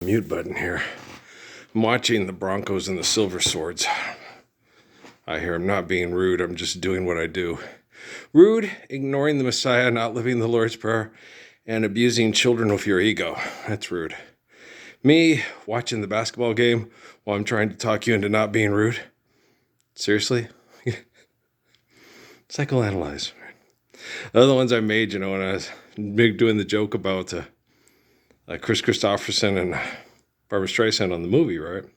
Mute button here. I'm watching the Broncos and the Silver Swords. I hear I'm not being rude. I'm just doing what I do. Rude, ignoring the Messiah, not living the Lord's Prayer, and abusing children with your ego. That's rude. Me, watching the basketball game while I'm trying to talk you into not being rude. Seriously? Psychoanalyze. The other ones I made, when I was doing the joke about Chris Christopherson and Barbara Streisand on the movie, right? And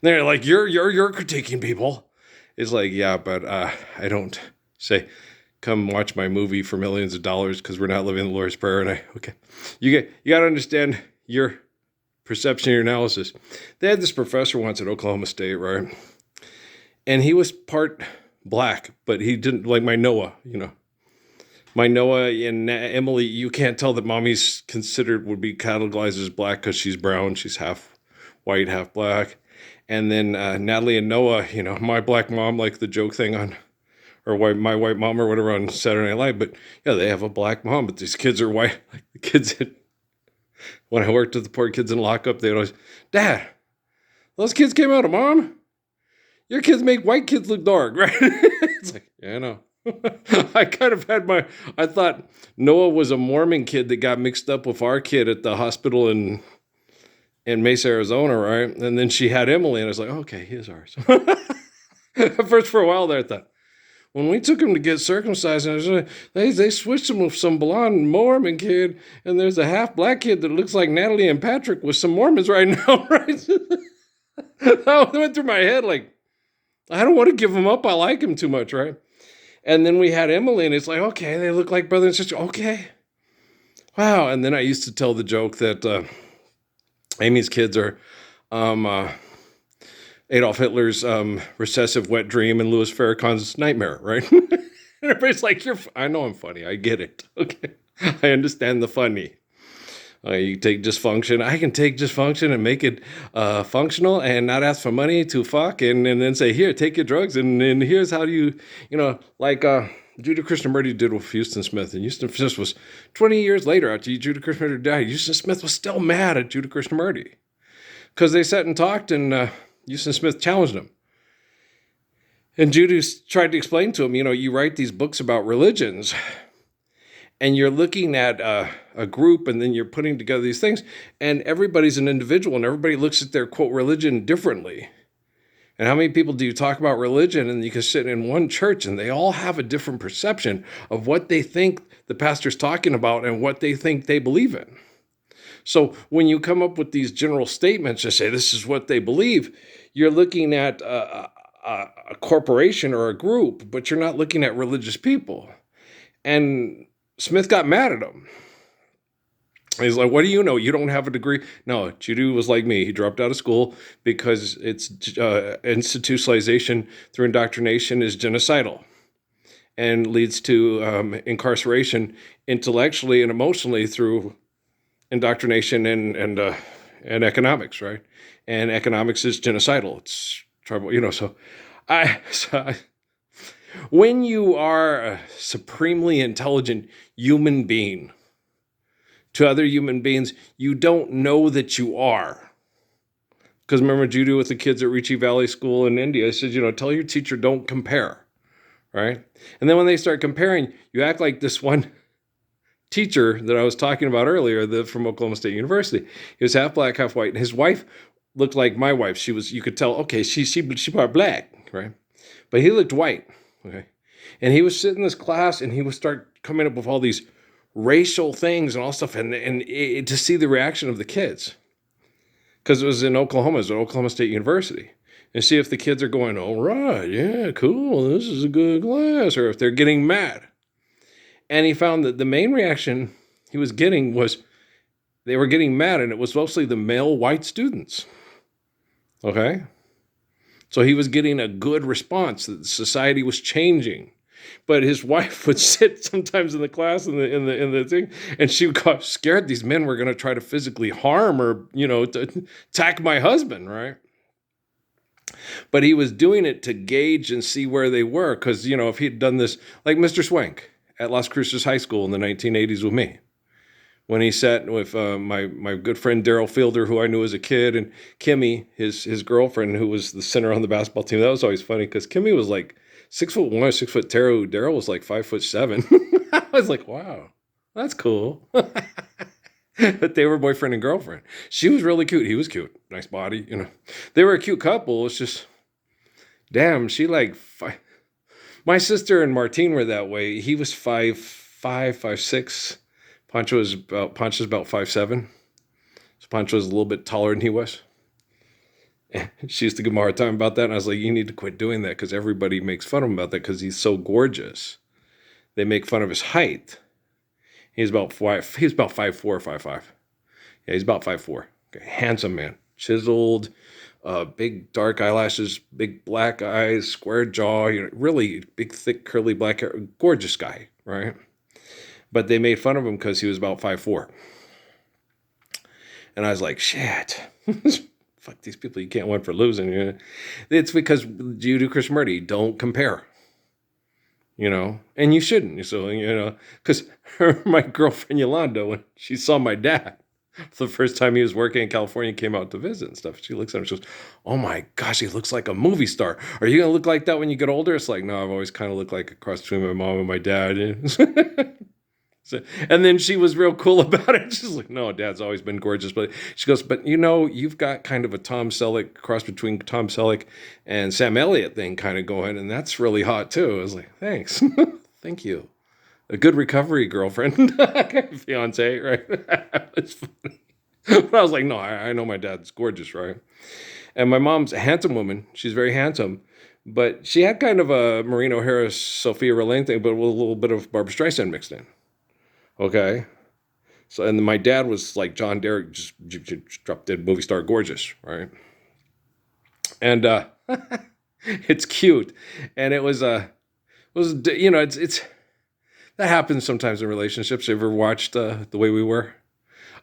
they're like, you're critiquing people. It's like, yeah, but I don't say, come watch my movie for millions of dollars because we're not living the Lord's Prayer. And you got to understand your perception, your analysis. They had this professor once at Oklahoma State, right? And he was part black, but he didn't, like my Noah, My Noah and Emily, you can't tell that mommy's would be categorized as black because she's brown. She's half white, half black. And then Natalie and Noah, my black mom, like the joke thing my white mom or whatever on Saturday Night Live. But yeah, they have a black mom, but these kids are white. Like the kids, when I worked with the poor kids in lockup, they'd always, Dad, those kids came out of mom. Your kids make white kids look dark, right? It's like, yeah, I know. I kind of I thought Noah was a Mormon kid that got mixed up with our kid at the hospital in Mesa, Arizona, right? And then she had Emily, and I was like, okay, he is ours. At first, for a while there, I thought, when we took him to get circumcised, they switched him with some blonde Mormon kid, and there's a half black kid that looks like Natalie and Patrick with some Mormons right now, right? That went through my head like, I don't want to give him up. I like him too much, right? And then we had Emily, and it's like, okay, they look like brother and sister. Okay. Wow. And then I used to tell the joke that Amy's kids are Adolf Hitler's recessive wet dream and Louis Farrakhan's nightmare, right? And everybody's like, I know I'm funny. I get it. Okay. I understand the funny. You take dysfunction. I can take dysfunction and make it functional and not ask for money to fuck and then say, here, take your drugs. And here's how you, like Judah Krishnamurti did with Houston Smith. And Houston Smith was 20 years later after Judah Krishnamurti died. Houston Smith was still mad at Judah Krishnamurti because they sat and talked and Houston Smith challenged him. And Judah tried to explain to him, you write these books about religions and you're looking at a group and then you're putting together these things and everybody's an individual and everybody looks at their, quote, religion differently. And how many people do you talk about religion and you can sit in one church and they all have a different perception of what they think the pastor's talking about and what they think they believe in. So when you come up with these general statements to say this is what they believe, you're looking at a corporation or a group, but you're not looking at religious people. And Smith got mad at him. He's like, what do you know? You don't have a degree. No, Judah was like me. He dropped out of school because it's institutionalization through indoctrination is genocidal and leads to incarceration intellectually and emotionally through indoctrination and economics, right? And economics is genocidal. It's trouble, So when you are a supremely intelligent human being to other human beings, you don't know that you are. Because remember Judah with the kids at Ricci Valley School in India, I said, tell your teacher don't compare, right? And then when they start comparing, you act like this one teacher that I was talking about earlier, from Oklahoma State University. He was half black, half white, and his wife looked like my wife. You could tell, okay, she part black, right? But he looked white. Okay. And he was sitting in this class and he would start coming up with all these racial things and all stuff and to see the reaction of the kids. Because it was in Oklahoma, it was at Oklahoma State University. And see if the kids are going, all right, yeah, cool, this is a good class, or if they're getting mad. And he found that the main reaction he was getting was they were getting mad and it was mostly the male white students. Okay? So he was getting a good response that society was changing. But his wife would sit sometimes in the class in the thing, and she got scared these men were going to try to physically harm or, to attack my husband, right? But he was doing it to gauge and see where they were. Because, if he'd done this, like Mr. Swank at Las Cruces High School in the 1980s with me, when he sat with my good friend Daryl Fielder, who I knew as a kid, and Kimmy, his girlfriend, who was the center on the basketball team. That was always funny because Kimmy was like 6'1" or 6'2". Daryl was like 5'7". I was like, wow, that's cool. But they were boyfriend and girlfriend. She was really cute. He was cute. Nice body, They were a cute couple. It's just, damn, she like my sister and Martine were that way. He was 5'5", 5'6". Pancho's about 5'7". So Pancho was a little bit taller than he was. And she used to give him a hard time about that. And I was like, you need to quit doing that because everybody makes fun of him about that because he's so gorgeous. They make fun of his height. He's about 5'4", 5'5". Yeah, he's about 5'4". Okay, handsome man. Chiseled, big dark eyelashes, big black eyes, square jaw, really big, thick, curly black hair. Gorgeous guy, right? But they made fun of him because he was about 5'4". And I was like, shit. Fuck these people, you can't win for losing. It's because you do Krishnamurti, don't compare. And you shouldn't. So, because my girlfriend Yolanda, when she saw my dad, for the first time he was working in California, came out to visit and stuff. She looks at him and she goes, oh my gosh, he looks like a movie star. Are you going to look like that when you get older? It's like, no, I've always kind of looked like a cross between my mom and my dad. So, and then she was real cool about it. She's like, no, Dad's always been gorgeous. But she goes, but you've got kind of a Tom Selleck, cross between Tom Selleck and Sam Elliott thing kind of going. And that's really hot too. I was like, thanks. Thank you. A good recovery, girlfriend. Fiance, right? It's funny. But I was like, no, I know my dad's gorgeous, right? And my mom's a handsome woman. She's very handsome. But she had kind of a Maureen O'Hara, Sophia Rolane thing, but with a little bit of Barbra Streisand mixed in. Okay. So, and my dad was like John Derek, just drop dead movie star gorgeous, right? And it's cute. And it's that happens sometimes in relationships. You ever watched The Way We Were?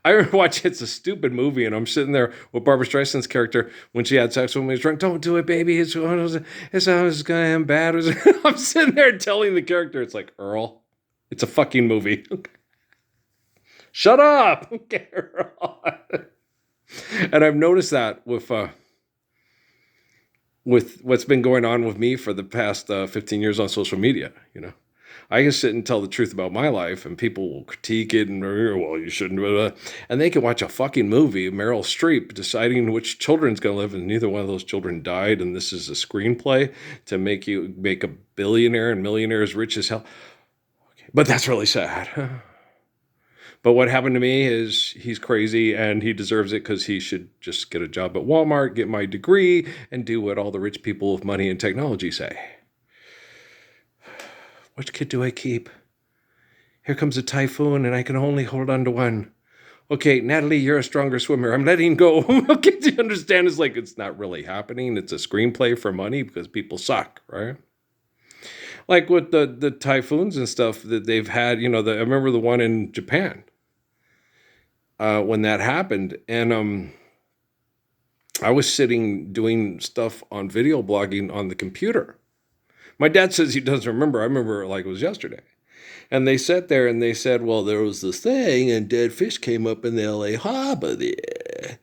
I remember watching It's a Stupid Movie, and I'm sitting there with Barbra Streisand's character when she had sex with me. He's drunk. Don't do it, baby. It's always going to end bad. I'm sitting there telling the character, it's like, Earl, it's a fucking movie. Shut up, Carol. And I've noticed that with what's been going on with me for the past 15 years on social media. I can sit and tell the truth about my life, and people will critique it, and well, you shouldn't. Blah, blah. And they can watch a fucking movie, Meryl Streep deciding which children's going to live, and neither one of those children died. And this is a screenplay to make you make a billionaire and millionaires rich as hell. Okay. But that's really sad. But what happened to me is he's crazy and he deserves it because he should just get a job at Walmart, get my degree, and do what all the rich people with money and technology say. Which kid do I keep? Here comes a typhoon and I can only hold on to one. Okay, Natalie, you're a stronger swimmer. I'm letting go. Okay, do you understand? It's like it's not really happening. It's a screenplay for money because people suck, right? Like with the typhoons and stuff that they've had, I remember the one in Japan. When that happened, and I was sitting doing stuff on video blogging on the computer. My dad says he doesn't remember. I remember it like it was yesterday. And they sat there and they said, well, there was this thing and dead fish came up in the LA harbor there.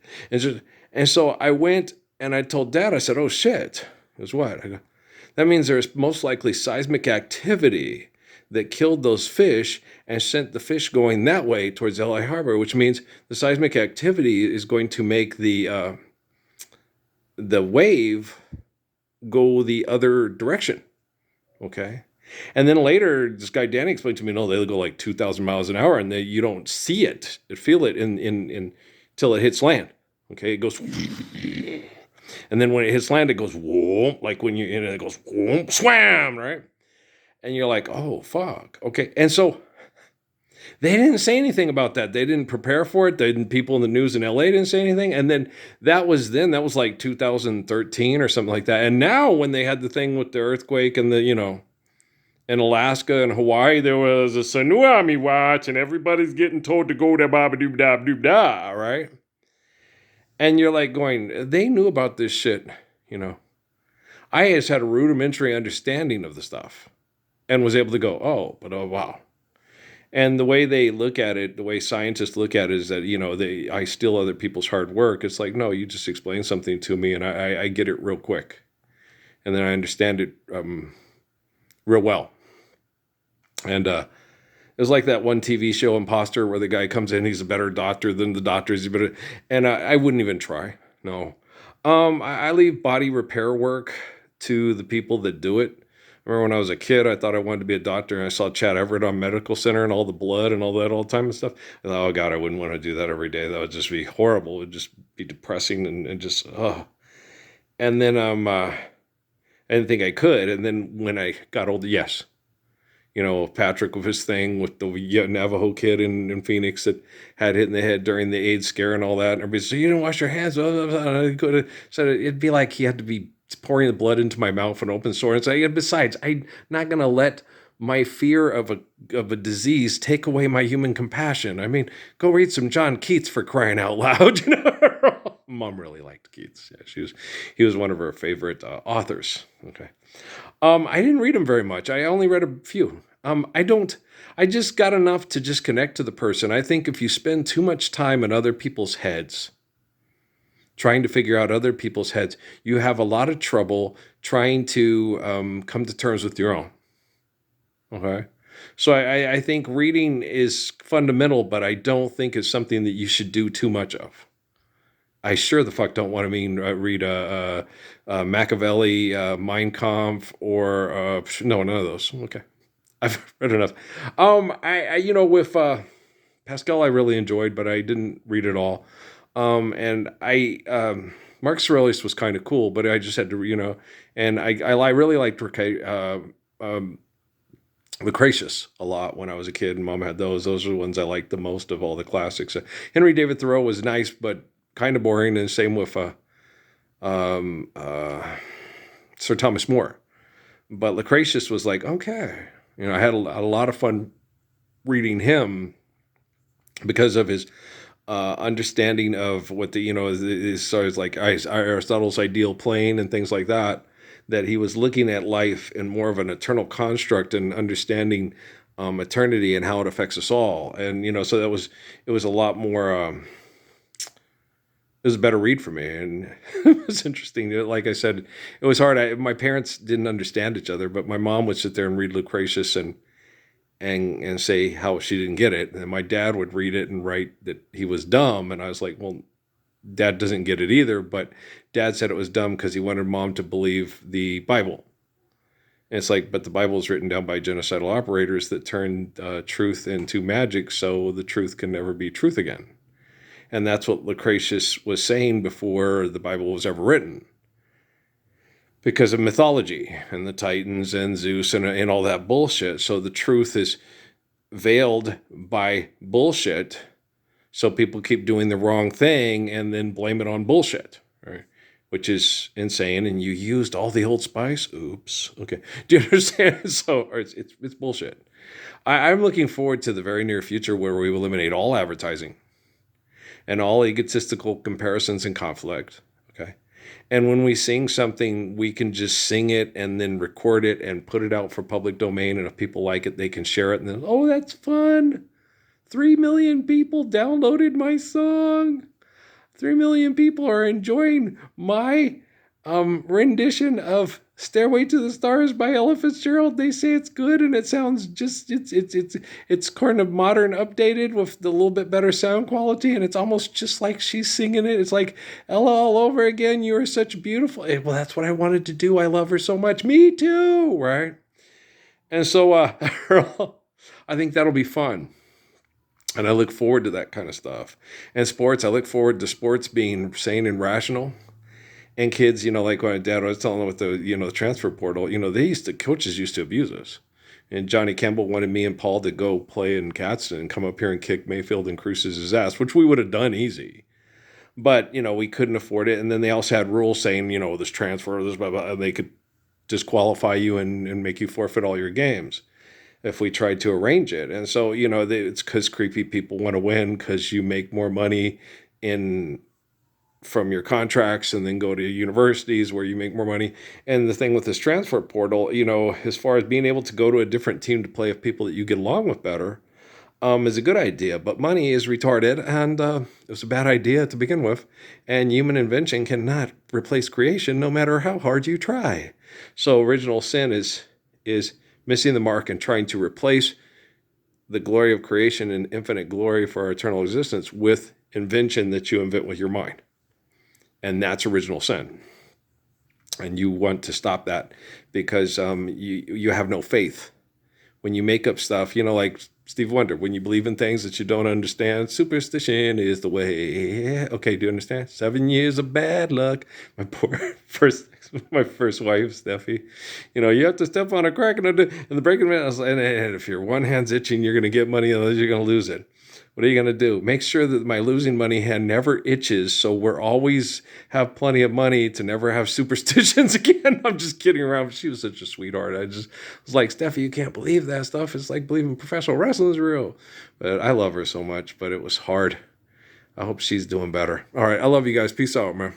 And so I went and I told Dad, I said, oh shit. He goes, what? I go, that means there's most likely seismic activity that killed those fish and sent the fish going that way towards LA Harbor, which means the seismic activity is going to make the wave go the other direction. Okay. And then later, this guy Danny explained to me, no, they go like 2,000 miles an hour, and you don't see it, feel it in till it hits land. Okay, it goes, and then when it hits land, it goes whoa, like when it goes whoa, swam, right? And you're like, oh, fuck. Okay. And so they didn't say anything about that. They didn't prepare for it. People in the news in LA didn't say anything. And then that was like 2013 or something like that. And now when they had the thing with the earthquake and in Alaska and Hawaii, there was a tsunami watch and everybody's getting told to go to ba-ba-doob-da, right? And you're like going, they knew about this shit, I just had a rudimentary understanding of the stuff. And was able to go, oh, but oh, wow. And the way they look at it, the way scientists look at it is that, I steal other people's hard work. It's like, no, you just explain something to me and I get it real quick. And then I understand it real well. And it was like that one TV show, Imposter, where the guy comes in, he's a better doctor than the doctors. And I wouldn't even try. No. I leave body repair work to the people that do it. I remember when I was a kid, I thought I wanted to be a doctor, and I saw Chad Everett on Medical Center and all the blood and all that all the time and stuff. I thought, oh God, I wouldn't want to do that every day. That would just be horrible. It would just be depressing and just, oh. And then I didn't think I could. And then when I got older, yes. Patrick with his thing with the Navajo kid in Phoenix that had hit in the head during the AIDS scare and all that. And everybody said, you didn't wash your hands. I could have said it'd be like he had to be pouring the blood into my mouth for an open sore. And say, besides, I'm not going to let my fear of a disease take away my human compassion. I mean, go read some John Keats for crying out loud. Mom really liked Keats. Yeah, he was one of her favorite authors. Okay. I didn't read them very much. I only read a few. I just got enough to just connect to the person. I think if you spend too much time in other people's heads, trying to figure out other people's heads, you have a lot of trouble trying to come to terms with your own. Okay. So I think reading is fundamental, but I don't think it's something that you should do too much of. I sure the fuck don't want to read Machiavelli, Mein Kampf, or no, none of those. Okay, I've read enough. With Pascal, I really enjoyed, but I didn't read it all. And Marcus Aurelius was kind of cool, but I just had to, and I really liked Lucretius a lot when I was a kid, and Mom had those. Those are the ones I liked the most of all the classics. Henry David Thoreau was nice, but kind of boring, and same with Sir Thomas More. But Lucretius was like, okay. I had a lot of fun reading him because of his understanding of what is sort of like Aristotle's ideal plane and things like that, that he was looking at life in more of an eternal construct and understanding eternity and how it affects us all. And, so it was a lot more... it was a better read for me, and it was interesting. Like I said, it was hard. My parents didn't understand each other, but my mom would sit there and read Lucretius and say how she didn't get it, and my dad would read it and write that he was dumb, and I was like, well, Dad doesn't get it either, but Dad said it was dumb because he wanted Mom to believe the Bible. And it's like, but the Bible is written down by genocidal operators that turned truth into magic, so the truth can never be truth again. And that's what Lucretius was saying before the Bible was ever written. Because of mythology and the Titans and Zeus and all that bullshit. So the truth is veiled by bullshit. So people keep doing the wrong thing and then blame it on bullshit, right? Which is insane. And you used all the Old Spice? Oops. Okay. Do you understand? So it's bullshit. I'm looking forward to the very near future where we eliminate all advertising and all egotistical comparisons and conflict, okay? And when we sing something, we can just sing it and then record it and put it out for public domain, and if people like it, they can share it, and then, oh, that's fun. 3 million people downloaded my song. 3 million people are enjoying my rendition of Stairway to the Stars by Ella Fitzgerald. They say it's good, and it sounds just it's kind of modern, updated with a little bit better sound quality, and it's almost just like she's singing it. It's like, Ella all over again. You are such beautiful. Well, that's what I wanted to do. I love her so much. Me too, right? And so I think that'll be fun. And I look forward to that kind of stuff. And sports, I look forward to sports being sane and rational. And kids, like when my dad was telling them with the transfer portal, coaches used to abuse us. And Johnny Campbell wanted me and Paul to go play in Gadsden and come up here and kick Mayfield and Cruise's ass, which we would have done easy. But, we couldn't afford it. And then they also had rules saying, this transfer, this blah, blah, and they could disqualify you and make you forfeit all your games if we tried to arrange it. And so, it's because creepy people want to win because you make more money from your contracts and then go to universities where you make more money. And the thing with this transfer portal, as far as being able to go to a different team to play with people that you get along with better, is a good idea, but money is retarded, and it was a bad idea to begin with. And human invention cannot replace creation, no matter how hard you try. So original sin is missing the mark and trying to replace the glory of creation and infinite glory for our eternal existence with invention that you invent with your mind. And that's original sin. And you want to stop that because you have no faith. When you make up stuff, like Steve Wonder, when you believe in things that you don't understand, superstition is the way. Okay, do you understand? 7 years of bad luck. My first wife, Steffi. You have to step on a crack in the breaking man. And if your one hand's itching, you're going to get money, otherwise you're going to lose it. What are you going to do? Make sure that my losing money hand never itches, so we're always have plenty of money to never have superstitions again. I'm just kidding around. She was such a sweetheart. I just was like, Steffi, you can't believe that stuff. It's like believing professional wrestling is real. But I love her so much, but it was hard. I hope she's doing better. All right. I love you guys. Peace out, man.